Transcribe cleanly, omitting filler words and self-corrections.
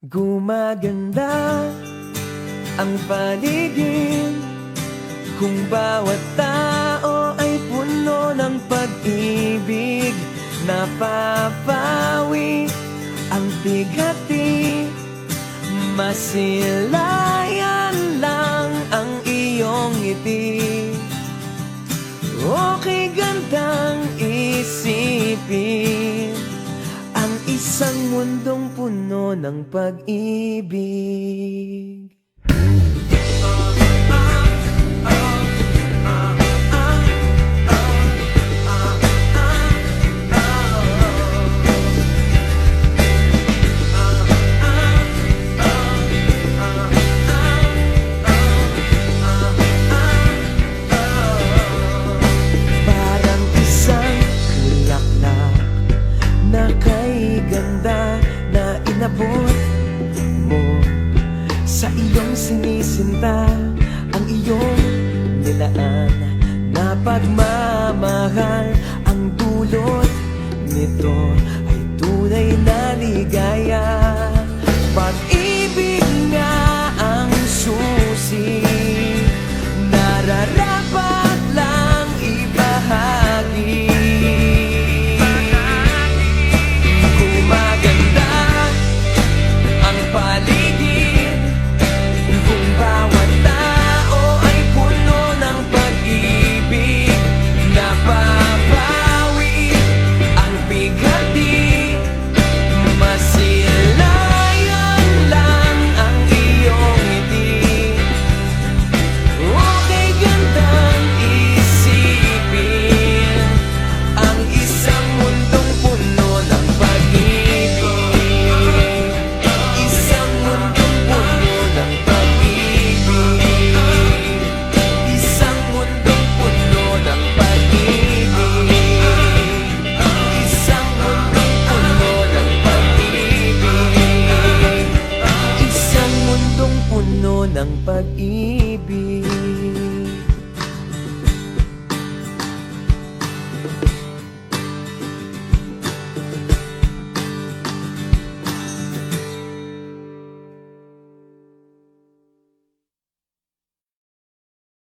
Gumaganda ang paligid kung bawat tao ay puno ng pag-ibig. Napapawi ang bigati, masilayan lang ang iyong ngiti. Okay gandang isipin ang isang mundong puno ng pag-ibig. Parang isang bulaklak na kay ganda na inabot mo sa iyong sinisinta, ang iyong nilaan na pagmamahal. Ang dulot nito ay tunay na ligaya. Pag-ibig nga ang susi, nararapat lang ibahagi. Gumaganda ang paligid kung bawat tao ay puno ng pag-ibig. Napapawi ang bigati, masilayan lang ang iyong ngiti. Okay gandang isipin ang isang mundong puno ng pag-ibig. Isang mundong puno ng pag-ibig. Isang mundong puno ng pag-ibig. Isang mundong puno ng pag-ibig. Isang mundong puno ng pag-ibig.